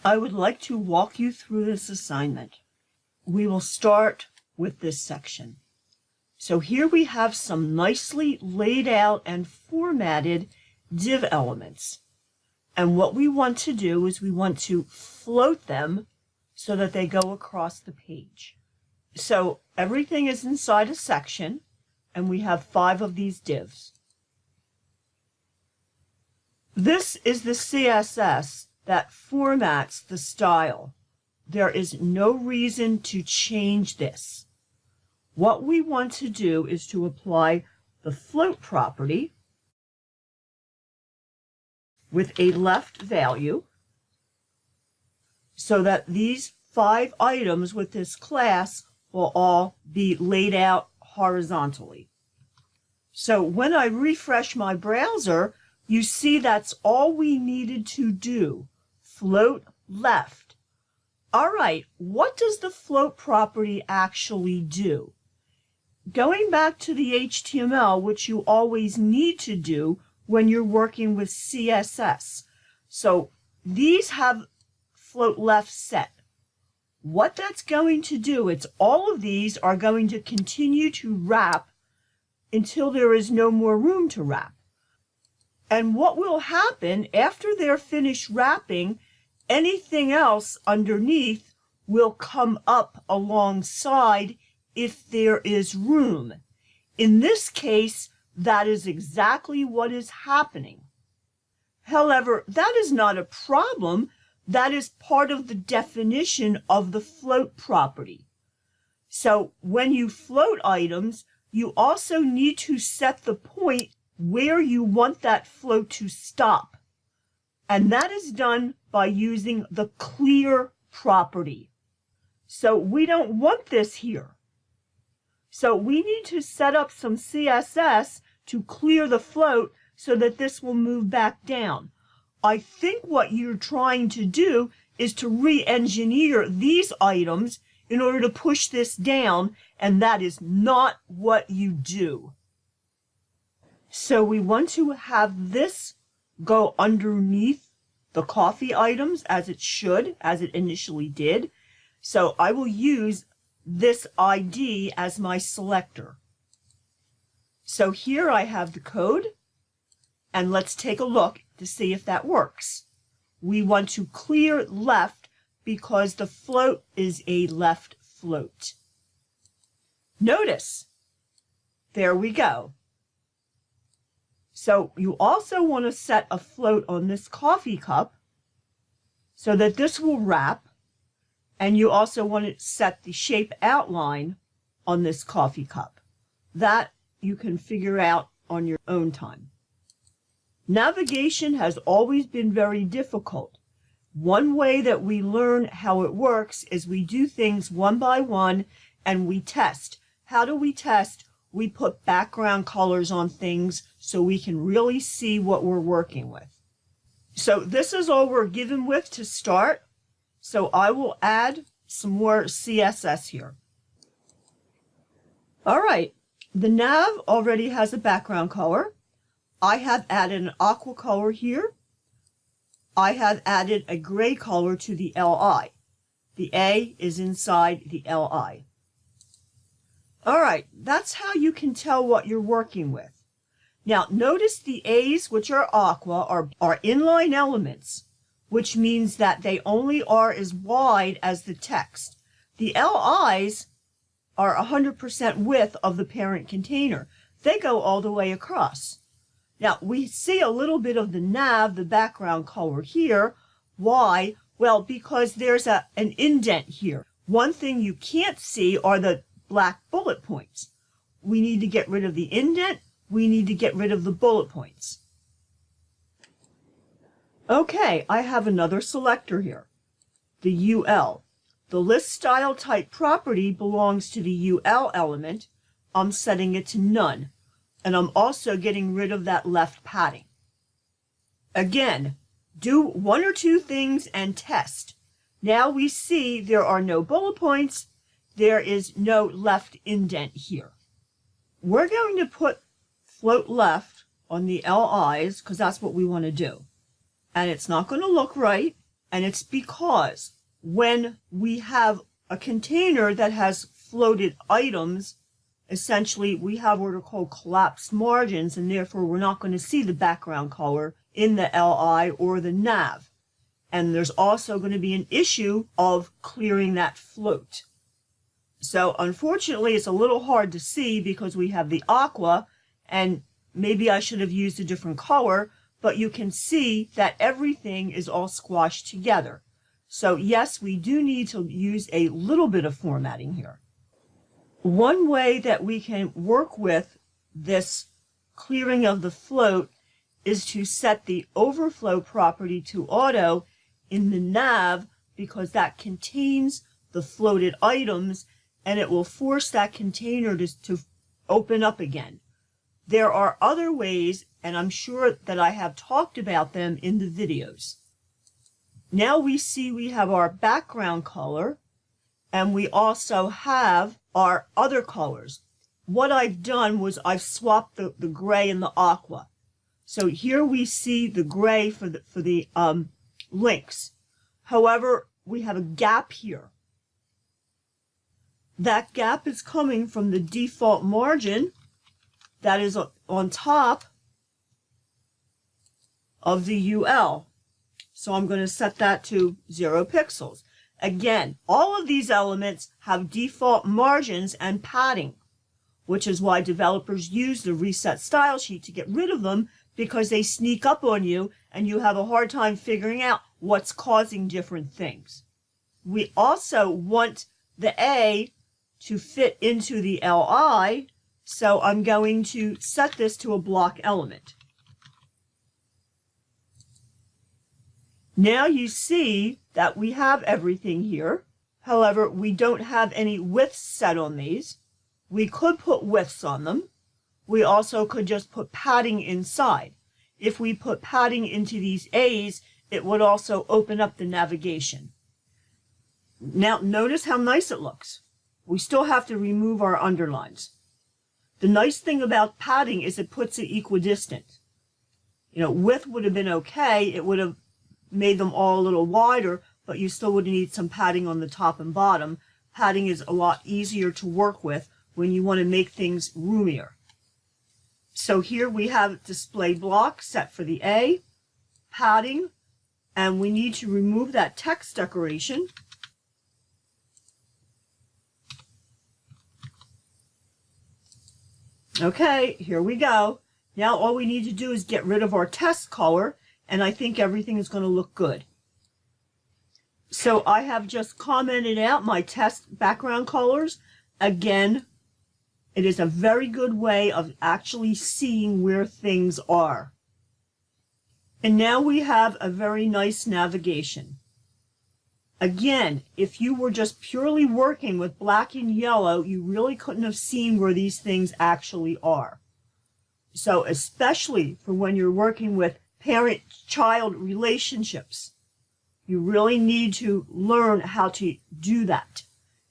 I would like to walk you through this assignment. We will start with this section. So here we have some nicely laid out and formatted div elements. And what we want to do is we want to float them so that they go across the page. So everything is inside a section, and we have 5 of these divs. This is the CSS that formats the style. There is no reason to change this. What we want to do is to apply the float property with a left value so that these 5 items with this class will all be laid out horizontally. So when I refresh my browser, you see that's all we needed to do. Float left. All right, what does the float property actually do? Going back to the HTML, which you always need to do when you're working with CSS. So these have float left set. What that's going to do, it's all of these are going to continue to wrap until there is no more room to wrap. And what will happen after they're finished wrapping, anything else underneath will come up alongside if there is room. In this case, that is exactly what is happening. However, that is not a problem. That is part of the definition of the float property. So when you float items, you also need to set the point where you want that float to stop. And that is done by using the clear property. So we don't want this here. So we need to set up some CSS to clear the float so that this will move back down. I think what you're trying to do is to re-engineer these items in order to push this down, and that is not what you do. So we want to have this go underneath the coffee items as it should, as it initially did. So I will use this ID as my selector. So here I have the code, and let's take a look to see if that works. We want to clear left because the float is a left float. Notice, there we go. So you also want to set a float on this coffee cup so that this will wrap, and you also want to set the shape outline on this coffee cup. That you can figure out on your own time. Navigation has always been very difficult. One way that we learn how it works is we do things one by one and we test. How do we test? We put background colors on things so we can really see what we're working with. So this is all we're given with to start. So I will add some more CSS here. All right, the nav already has a background color. I have added an aqua color here. I have added a gray color to the LI. The A is inside the LI. All right, that's how you can tell what you're working with. Now, notice the A's, which are aqua, are inline elements, which means that they only are as wide as the text. The LIs are 100% width of the parent container. They go all the way across. Now, we see a little bit of the nav, the background color here. Why? Well, because there's an indent here. One thing you can't see are the black bullet points. We need to get rid of the indent. We need to get rid of the bullet points. Okay, I have another selector here, the UL. The list style type property belongs to the UL element. I'm setting it to none. And I'm also getting rid of that left padding. Again, do 1 or 2 things and test. Now we see there are no bullet points. There is no left indent here. We're going to put float left on the LIs because that's what we want to do. And it's not going to look right, And it's because when we have a container that has floated items, essentially we have what are called collapsed margins, and therefore we're not going to see the background color in the LI or the nav. And there's also going to be an issue of clearing that float. So unfortunately, it's a little hard to see because we have the aqua, and maybe I should have used a different color, but you can see that everything is all squashed together. So yes, we do need to use a little bit of formatting here. One way that we can work with this clearing of the float is to set the overflow property to auto in the nav, because that contains the floated items and it will force that container to open up again. There are other ways, and I'm sure that I have talked about them in the videos. Now we see we have our background color, and we also have our other colors. What I've done was I've swapped the gray and the aqua. So here we see the gray for the links. However, we have a gap here. That gap is coming from the default margin that is on top of the UL. So I'm going to set that to 0 pixels. Again, all of these elements have default margins and padding, which is why developers use the reset style sheet to get rid of them, because they sneak up on you and you have a hard time figuring out what's causing different things. We also want the A to fit into the LI, so I'm going to set this to a block element. Now you see that we have everything here. However, we don't have any widths set on these. We could put widths on them. We also could just put padding inside. If we put padding into these A's, it would also open up the navigation. Now notice how nice it looks. We still have to remove our underlines. The nice thing about padding is it puts it equidistant. Width would have been okay. It would have made them all a little wider, but you still would need some padding on the top and bottom. Padding is a lot easier to work with when you want to make things roomier. So here we have display block set for the A, padding, and we need to remove that text decoration. Okay, here we go. Now all we need to do is get rid of our test color, and I think everything is going to look good. So I have just commented out my test background colors. Again, it is a very good way of actually seeing where things are. And now we have a very nice navigation. Again, if you were just purely working with black and yellow, you really couldn't have seen where these things actually are. So especially for when you're working with parent-child relationships, you really need to learn how to do that.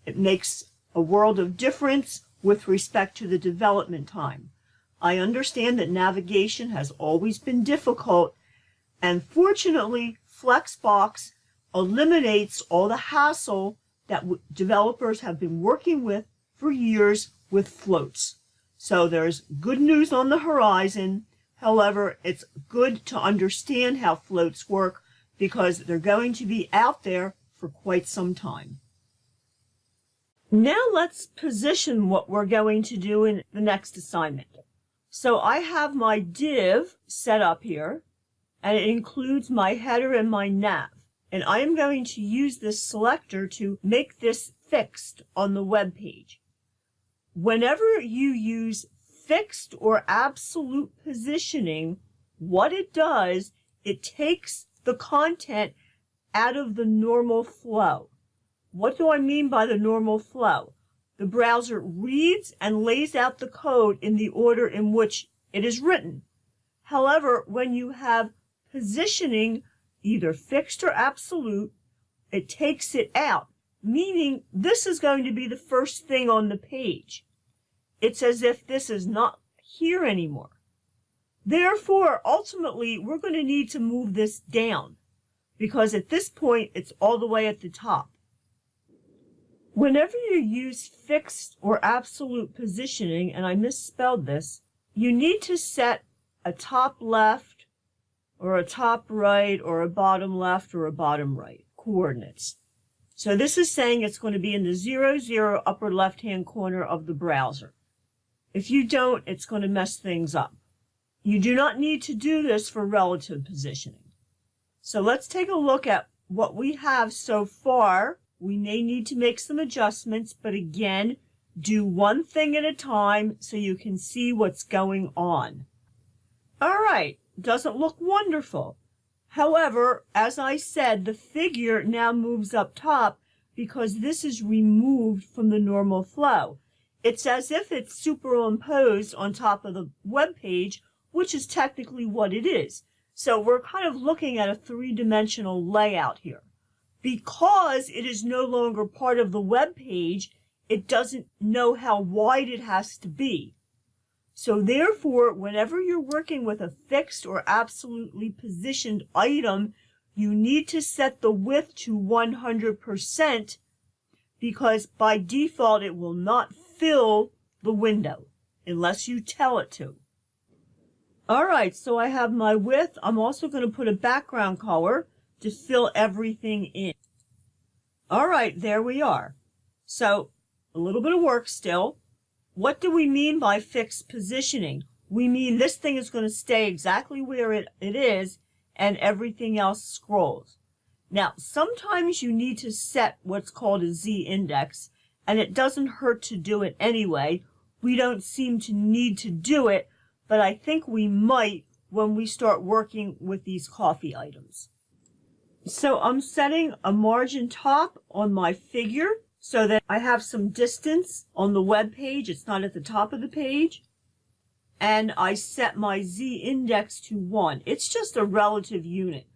It makes a world of difference with respect to the development time. I understand that navigation has always been difficult, and fortunately, Flexbox eliminates all the hassle that developers have been working with for years with floats. So there's good news on the horizon. However, it's good to understand how floats work because they're going to be out there for quite some time. Now let's position what we're going to do in the next assignment. So I have my div set up here, and it includes my header and my nav. And I am going to use this selector to make this fixed on the web page. Whenever you use fixed or absolute positioning, what it does, it takes the content out of the normal flow. What do I mean by the normal flow? The browser reads and lays out the code in the order in which it is written. However, when you have positioning, either fixed or absolute, it takes it out, meaning this is going to be the first thing on the page. It's as if this is not here anymore. Therefore, ultimately, we're going to need to move this down. because at this point, it's all the way at the top. Whenever you use fixed or absolute positioning, and I misspelled this, you need to set a top left or a top right or a bottom left or a bottom right coordinates. So this is saying it's going to be in the 0, 0 upper left-hand corner of the browser. If you don't, it's going to mess things up. You do not need to do this for relative positioning. So let's take a look at what we have so far. We may need to make some adjustments, but again, do one thing at a time so you can see what's going on. All right, doesn't look wonderful. However, as I said, the figure now moves up top because this is removed from the normal flow. It's as if it's superimposed on top of the web page, which is technically what it is. So we're kind of looking at a three-dimensional layout here. Because it is no longer part of the web page, it doesn't know how wide it has to be. So therefore, whenever you're working with a fixed or absolutely positioned item, you need to set the width to 100% because by default it will not fill the window unless you tell it to. All right, so I have my width. I'm also going to put a background color to fill everything in. All right, there we are. So a little bit of work still. What do we mean by fixed positioning? We mean this thing is going to stay exactly where it is and everything else scrolls. Now, sometimes you need to set what's called a z-index, and it doesn't hurt to do it anyway. We don't seem to need to do it, but I think we might when we start working with these coffee items. So I'm setting a margin top on my figure so that I have some distance on the web page. It's not at the top of the page. And I set my z-index to 1. It's just a relative unit.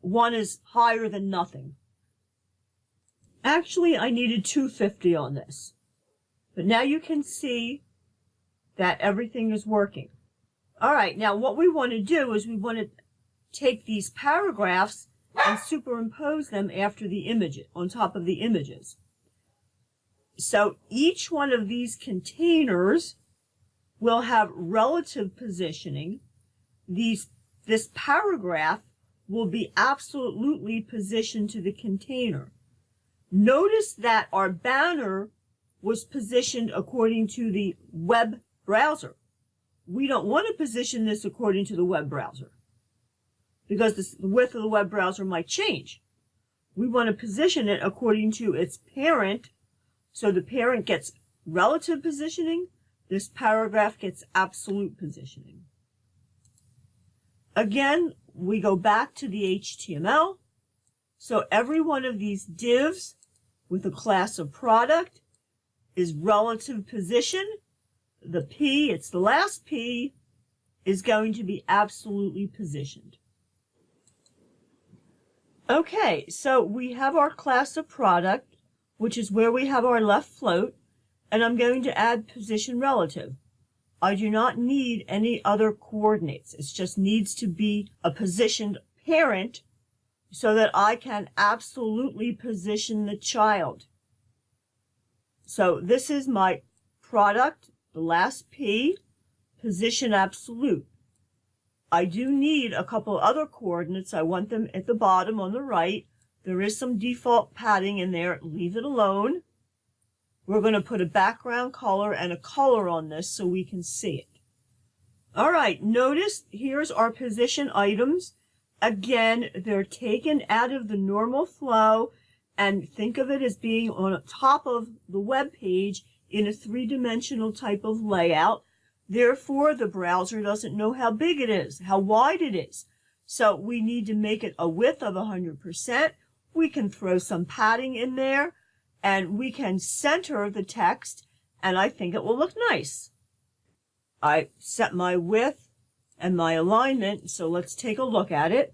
1 is higher than nothing. Actually, I needed 250 on this. But now you can see that everything is working. All right, now what we want to do is we want to take these paragraphs and superimpose them after the image, on top of the images. So each one of these containers will have relative positioning. This paragraph will be absolutely positioned to the container. Notice that our banner was positioned according to the web browser. We don't want to position this according to the web browser because the width of the web browser might change. We want to position it according to its parent, so the parent gets relative positioning, this paragraph gets absolute positioning. Again, we go back to the HTML. So every one of these divs with a class of product is relative position. The P, it's the last P, is going to be absolutely positioned. Okay, so we have our class of product, which is where we have our left float, and I'm going to add position relative. I do not need any other coordinates. It just needs to be a positioned parent so that I can absolutely position the child. So this is my product, the last P, position absolute. I do need a couple other coordinates. I want them at the bottom on the right. There is some default padding in there. Leave it alone. We're going to put a background color and a color on this so we can see it. All right, notice here's our position items. Again, they're taken out of the normal flow and think of it as being on top of the web page in a three-dimensional type of layout. Therefore, the browser doesn't know how big it is, how wide it is. So we need to make it a width of 100%. We can throw some padding in there, and we can center the text, and I think it will look nice. I set my width and my alignment, so let's take a look at it.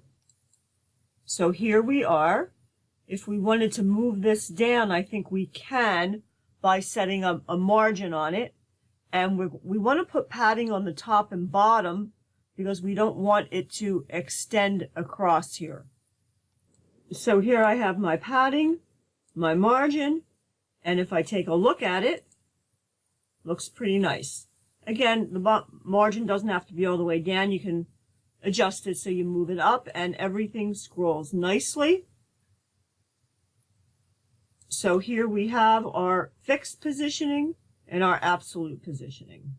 So here we are. If we wanted to move this down, I think we can by setting a margin on it. And we want to put padding on the top and bottom because we don't want it to extend across here. So here I have my padding, my margin, and if I take a look at it, looks pretty nice. Again, the margin doesn't have to be all the way down. You can adjust it so you move it up and everything scrolls nicely. So here we have our fixed positioning and our absolute positioning.